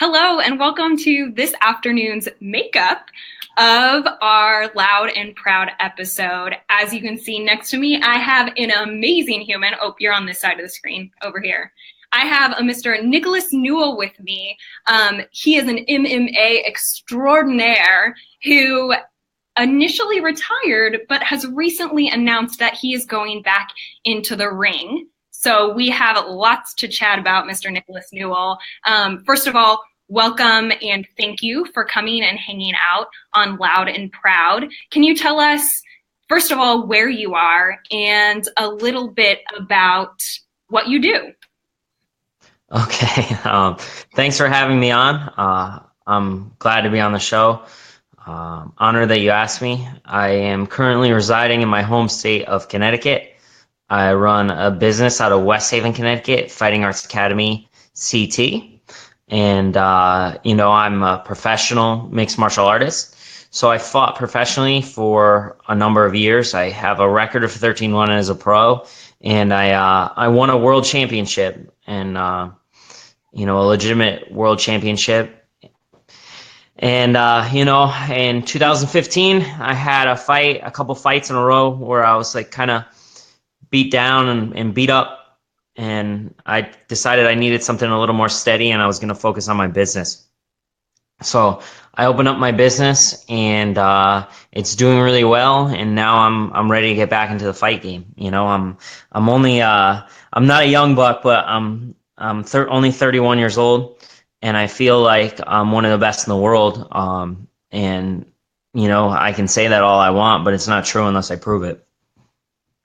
Hello, and welcome to this afternoon's makeup of our Loud and Proud episode. As you can see next to me, I have an amazing human. Oh, you're on this side of the screen over here. I have a Mr. Nicholas Newell with me. He is an MMA extraordinaire who initially retired, but has recently announced that he is going back into the ring. So we have lots to chat about, Mr. Nicholas Newell. First of all, welcome and thank you for coming and hanging out on Loud and Proud. Can you tell us, first of all, where you are and a little bit about what you do? Okay. Thanks for having me on. I'm glad to be on the show. Honored that you asked me. I am currently residing in my home state of Connecticut. I run a business out of West Haven, Connecticut, Fighting Arts Academy, CT. And, I'm a professional mixed martial artist. So I fought professionally for a number of years. I have a record of 13-1 as a pro, and I won a world championship and, a legitimate world championship. And, in 2015, I had a couple fights in a row where I was like kind of beat down and beat up. And I decided I needed something a little more steady and I was going to focus on my business. So I opened up my business and it's doing really well. And now I'm ready to get back into the fight game. I'm only I'm not a young buck, but I'm only 31 years old, and I feel like I'm one of the best in the world. And I can say that all I want, but it's not true unless I prove it.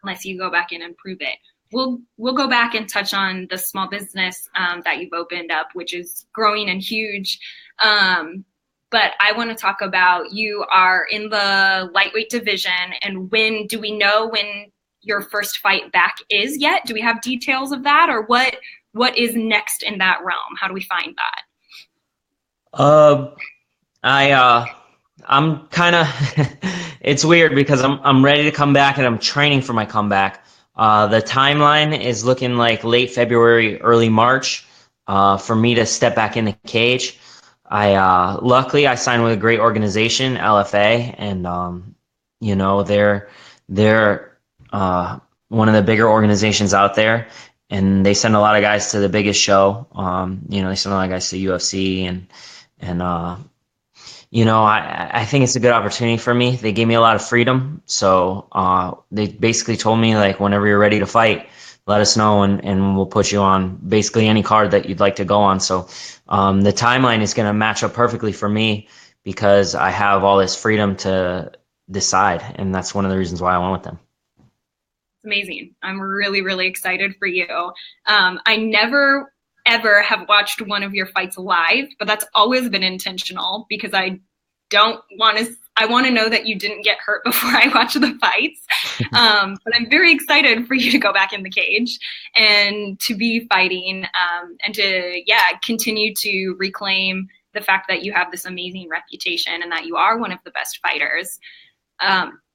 Unless you go back in and prove it. We'll go back and touch on the small business that you've opened up, which is growing and huge. But I want to talk about, you are in the lightweight division, and when do we know when your first fight back is yet? Do we have details of that, or what is next in that realm? How do we find that? I'm kind of it's weird because I'm ready to come back and I'm training for my comeback. The timeline is looking like late February, early March, for me to step back in the cage. Luckily I signed with a great organization, LFA, and they're one of the bigger organizations out there, and they send a lot of guys to the biggest show. They send a lot of guys to UFC and I think it's a good opportunity for me. They gave me a lot of freedom. So they basically told me, like, whenever you're ready to fight, let us know and we'll put you on basically any card that you'd like to go on. So the timeline is going to match up perfectly for me because I have all this freedom to decide. And that's one of the reasons why I went with them. It's amazing. I'm really, really excited for you. I never ever have watched one of your fights live, but that's always been intentional because I want to know that you didn't get hurt before I watch the fights. But I'm very excited for you to go back in the cage and to be fighting, and to, continue to reclaim the fact that you have this amazing reputation and that you are one of the best fighters.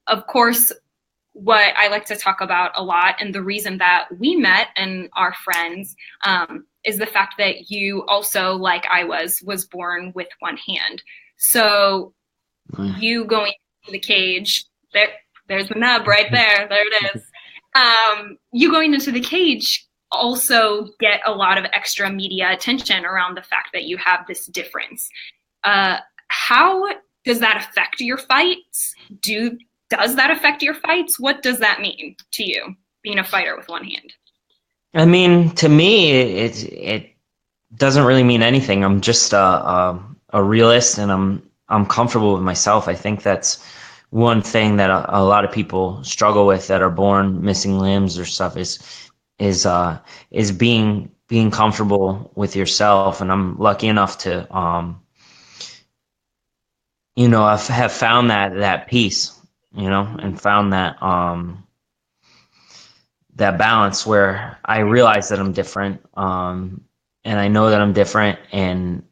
Of course, what I like to talk about a lot, and the reason that we met and are friends, is the fact that you also, like I was born with one hand. So you going into the cage, there's the nub right there. There it is. You going into the cage also get a lot of extra media attention around the fact that you have this difference. How does that affect your fights? Does that affect your fights? What does that mean to you, being a fighter with one hand? I mean, to me, it doesn't really mean anything. I'm just a realist, and I'm comfortable with myself. I think that's one thing that a lot of people struggle with that are born missing limbs or stuff is being comfortable with yourself. And I'm lucky enough to have found that peace, and found that balance where I realize that I'm different, and I know that I'm different, and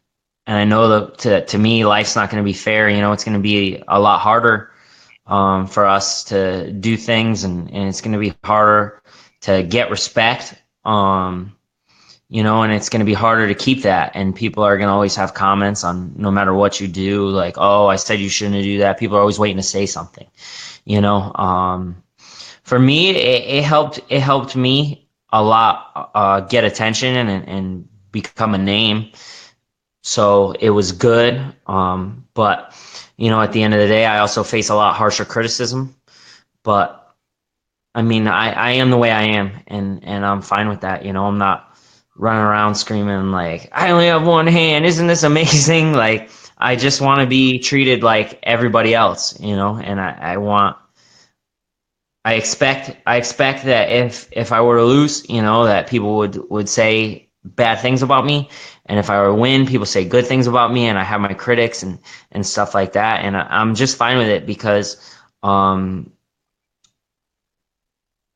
I know that to me life's not going to be fair. It's going to be a lot harder for us to do things, and it's going to be harder to get respect. and it's going to be harder to keep that. And people are going to always have comments on no matter what you do, like, oh, I said you shouldn't do that. People are always waiting to say something, you know. For me, it helped me a lot, get attention and become a name. So it was good. But, at the end of the day, I also face a lot harsher criticism. But I mean, I am the way I am, and I'm fine with that. I'm not running around screaming like, I only have one hand. Isn't this amazing? Like, I just want to be treated like everybody else, and I expect that if I were to lose, that people would say bad things about me, and if I were to win, people say good things about me, and I have my critics and stuff like that, and I'm just fine with it because um,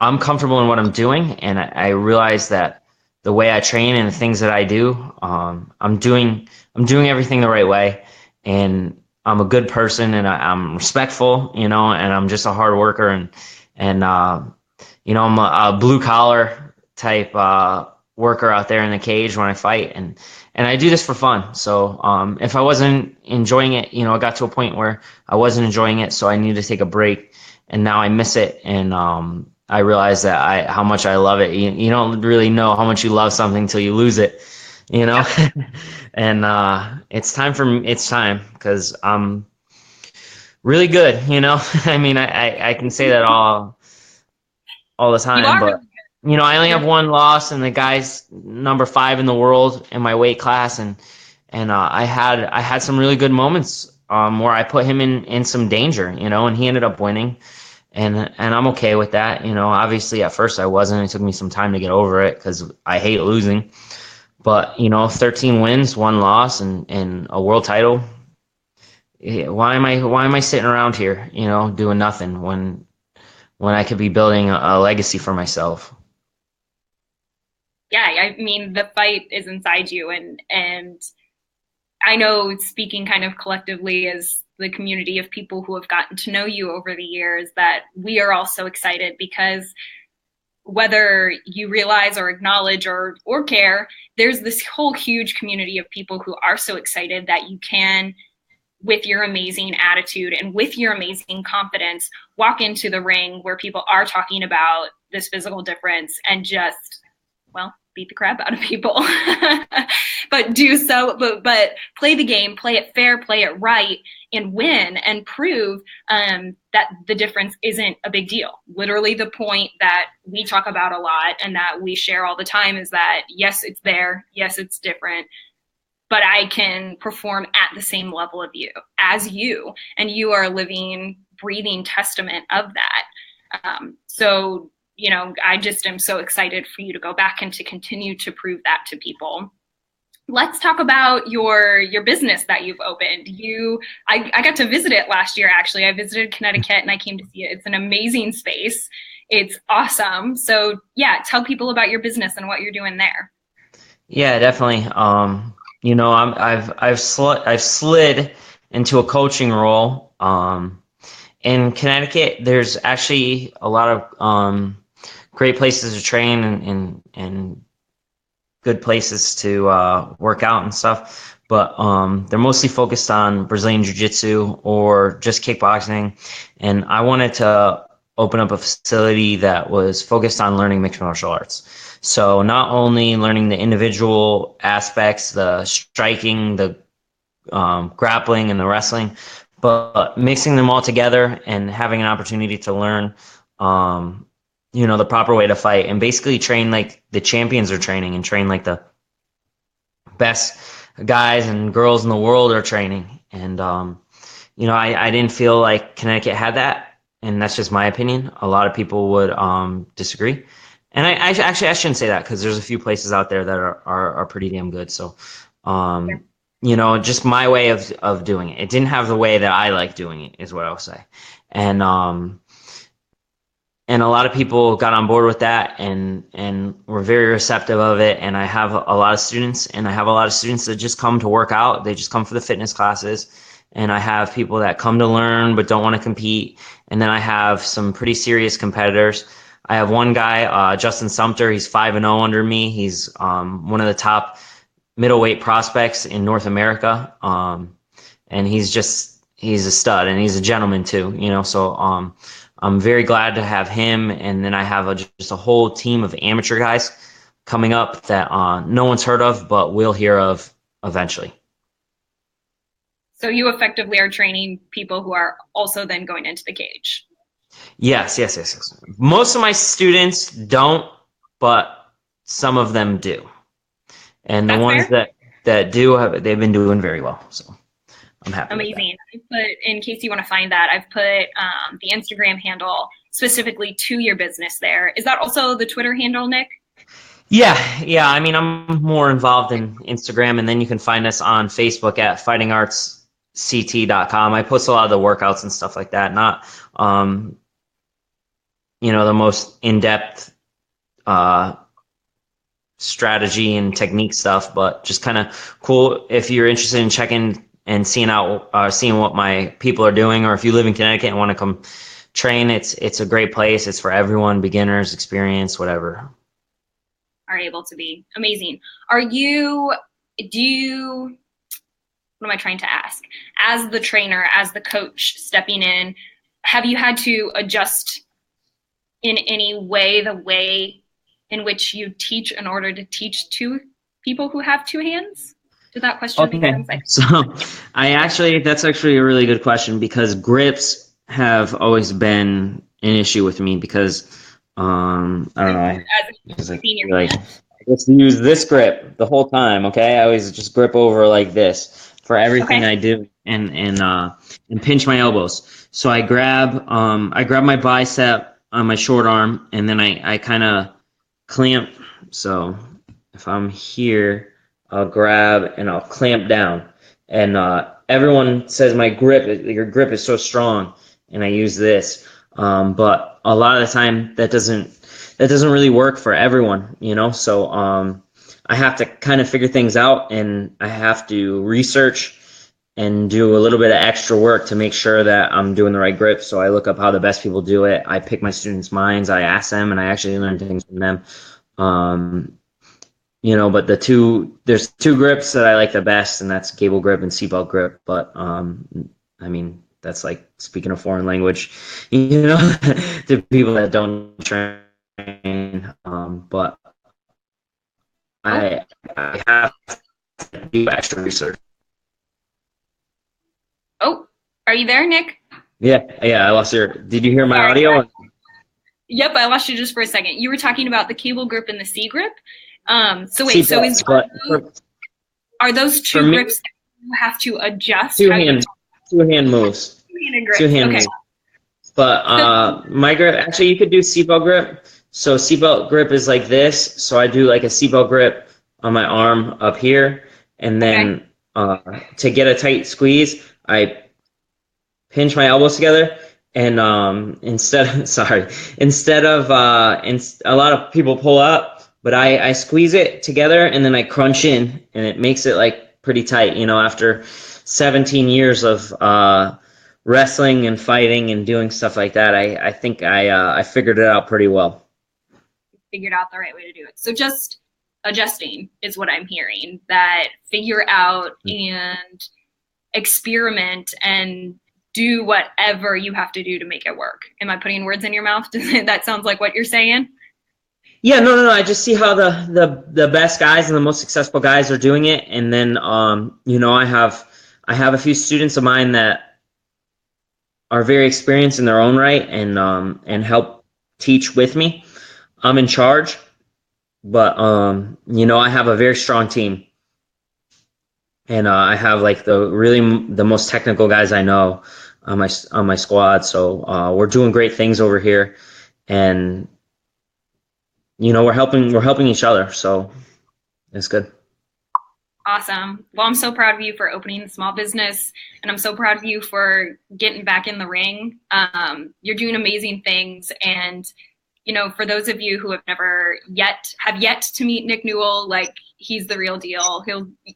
I'm comfortable in what I'm doing, and I realize that the way I train and the things that I do, I'm doing everything the right way, and I'm a good person, and I'm respectful, and I'm just a hard worker, and I'm a blue collar type worker out there in the cage when I fight, and I do this for fun. So if I wasn't enjoying it, I got to a point where I wasn't enjoying it, so I needed to take a break, and now I miss it, and I realize that how much I love it. You don't really know how much you love something until you lose it, you know. Yep. And it's time for me. It's time because I'm really good. I mean, I can say that all the You time, are but really I only good. have one loss, and the guy's number 5 in the world in my weight class, and I had some really good moments where I put him in some danger, and he ended up winning, and I'm okay with that. Obviously at first I wasn't. It took me some time to get over it because I hate losing, but 13 wins, one loss, and a world title. Why am I sitting around here, doing nothing when I could be building a legacy for myself? Yeah, I mean the fight is inside you, and I know, speaking kind of collectively as the community of people who have gotten to know you over the years, that we are all so excited because whether you realize or acknowledge or care, there's this whole huge community of people who are so excited that you can, with your amazing attitude and with your amazing confidence, walk into the ring where people are talking about this physical difference and just, well, beat the crap out of people. But do so, but play the game, play it fair, play it right, and win and prove that the difference isn't a big deal. Literally, the point that we talk about a lot and that we share all the time is that yes, it's there, yes, it's different, but I can perform at the same level of you as you, and you are a living, breathing testament of that. So, I just am so excited for you to go back and to continue to prove that to people. Let's talk about your business that you've opened. I got to visit it last year. Actually, I visited Connecticut and I came to see it. It's an amazing space. It's awesome. So yeah, tell people about your business and what you're doing there. Yeah, definitely. I've slid into a coaching role. In Connecticut, there's actually a lot of great places to train and good places to work out and stuff. But they're mostly focused on Brazilian Jiu-Jitsu or just kickboxing. And I wanted to open up a facility that was focused on learning mixed martial arts. So not only learning the individual aspects, the striking, the grappling, and the wrestling, but mixing them all together and having an opportunity to learn, the proper way to fight and basically train like the champions are training and train like the best guys and girls in the world are training. And, I didn't feel like Connecticut had that. And that's just my opinion. A lot of people would disagree. And I shouldn't say that because there's a few places out there that are pretty damn good. So, um, just my way of doing it. It didn't have the way that I like doing it, is what I'll say. And a lot of people got on board with that and were very receptive of it. And I have a lot of students, and I have a lot of students that just come to work out. They just come for the fitness classes. And I have people that come to learn but don't want to compete. And then I have some pretty serious competitors I have one guy, Justin Sumter. He's 5-0 under me. He's one of the top middleweight prospects in North America. And he's a stud, and he's a gentleman too, so I'm very glad to have him. And then I have just a whole team of amateur guys coming up that no one's heard of, but will hear of eventually. So you effectively are training people who are also then going into the cage. Yes. Most of my students don't, but some of them do. And the ones that do, they've been doing very well. So I'm happy. Amazing. But in case you want to find that, I've put the Instagram handle specifically to your business there. Is that also the Twitter handle, Nick? Yeah. I mean, I'm more involved in Instagram, and then you can find us on Facebook at fightingartsct.com. I post a lot of the workouts and stuff like that. Not, the most in-depth strategy and technique stuff, but just kind of cool if you're interested in checking and seeing what my people are doing, or if you live in Connecticut and want to come train, it's a great place. It's for everyone, beginners, experience, whatever. Are able to be amazing. What am I trying to ask? As the trainer, as the coach stepping in, have you had to adjust in any way the way in which you teach in order to teach to people who have two hands? Did that question make sense? So that's actually a really good question, because grips have always been an issue with me, because I don't know. I just use this grip the whole time. Okay, I always just grip over like this for everything I do, and pinch my elbows. So I grab my bicep on my short arm, and then I kind of clamp. So if I'm here, I'll grab and I'll clamp down. And everyone says your grip is so strong, and I use this. But a lot of the time that doesn't really work for everyone, So I have to kind of figure things out, and I have to research and do a little bit of extra work to make sure that I'm doing the right grip. So I look up how the best people do it. I pick my students' minds. I ask them, and I actually learn things from them. But there's two grips that I like the best, and that's cable grip and seatbelt grip. But I mean, that's like speaking a foreign language, to people that don't train. But I have to do extra research. Oh, are you there, Nick? Yeah, I lost did you hear my audio? Yep, I lost you just for a second. You were talking about the cable grip and the C grip. Are those two grips that you have to adjust? Two hand moves. Two hand moves. But my grip, actually, you could do seatbelt grip. So seatbelt grip is like this. So I do like a seatbelt grip on my arm up here, and then to get a tight squeeze, I pinch my elbows together, and instead of a lot of people pull up, but I squeeze it together, and then I crunch in, and it makes it like pretty tight. After 17 years of wrestling and fighting and doing stuff like that, I think I figured it out pretty well. Figured out the right way to do it. So just adjusting is what I'm hearing. That figure out and experiment and do whatever you have to do to make it work. Am I putting words in your mouth? That sounds like what you're saying? Yeah, no. I just see how the best guys and the most successful guys are doing it, and then I have a few students of mine that are very experienced in their own right, and help teach with me. I'm in charge, but I have a very strong team, and I have like the most technical guys I know on my squad. So we're doing great things over here, and we're helping each other. So it's good. Awesome. Well, I'm so proud of you for opening a small business, and I'm so proud of you for getting back in the ring. You're doing amazing things, and for those of you who have never yet to meet Nick Newell, like, he's the real deal.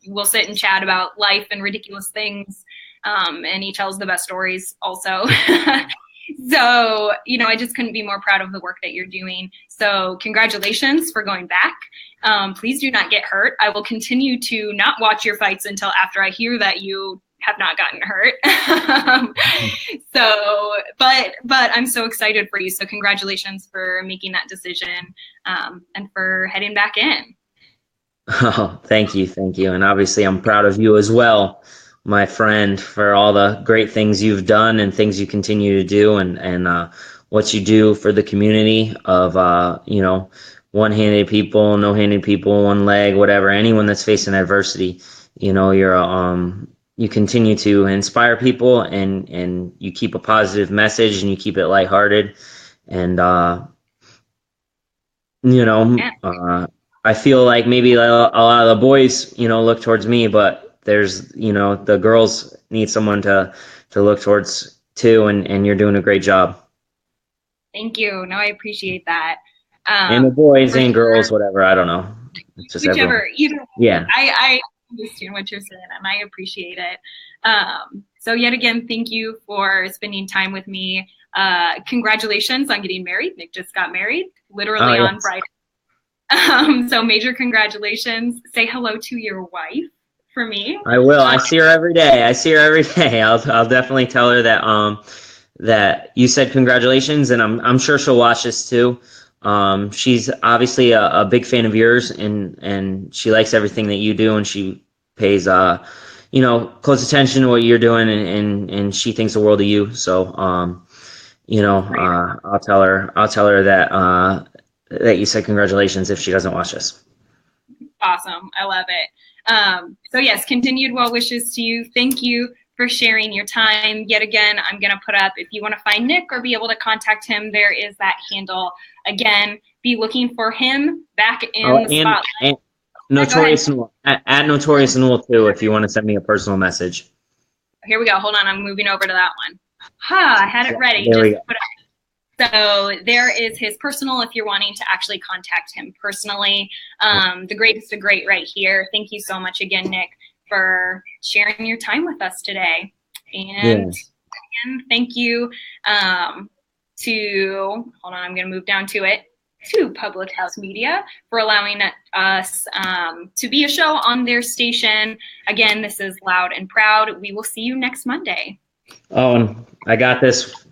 We'll sit and chat about life and ridiculous things, and he tells the best stories also. So, I just couldn't be more proud of the work that you're doing. So congratulations for going back. Please do not get hurt. I will continue to not watch your fights until after I hear that you have not gotten hurt. But I'm so excited for you. So congratulations for making that decision, and for heading back in. Oh, thank you, thank you. And obviously, I'm proud of you as well, my friend, for all the great things you've done and things you continue to do, and what you do for the community of one-handed people, no-handed people, one leg, whatever, anyone that's facing adversity. You continue to inspire people, and you keep a positive message, and you keep it lighthearted, and you know, Yeah. I feel like maybe a lot of the boys, look towards me, but there's, the girls need someone to look towards too, and you're doing a great job. Thank you. No, I appreciate that. And the boys For and sure, girls, whatever, I don't know. It's just everyone. whichever, either way, Yeah. I understand what you're saying and I appreciate it. So yet again, thank you for spending time with me. Congratulations on getting married. Nick just got married Oh, literally on yes. Friday. So major congratulations. Say hello to your wife for me. I will. I see her every day. I see her every day. I'll definitely tell her that you said congratulations, and I'm sure she'll watch this too. She's obviously a big fan of yours, and she likes everything that you do, and she pays close attention to what you're doing, and she thinks the world of you. So I'll tell her that you said congratulations if she doesn't watch this. Awesome. I love it. So yes, continued well wishes to you. Thank you for sharing your time. Yet again, I'm going to put up, if you want to find Nick or be able to contact him, there is that handle. Again, be looking for him back Oh, in the spotlight. and Yeah, go ahead. Notorious Newell, at Notorious Newell too, if you want to send me a personal message. Here we go. Hold on. I'm moving over to that one. I had it Yeah, ready. there we Just go. put it. So there is his personal if you're wanting to actually contact him personally. The greatest of great right here. Thank you so much again, Nick, for sharing your time with us today. Yeah. And again, thank you hold on, I'm going to move down to Public House Media for allowing us to be a show on their station. Again, this is Loud and Proud. We will see you next Monday. Oh, and I got this.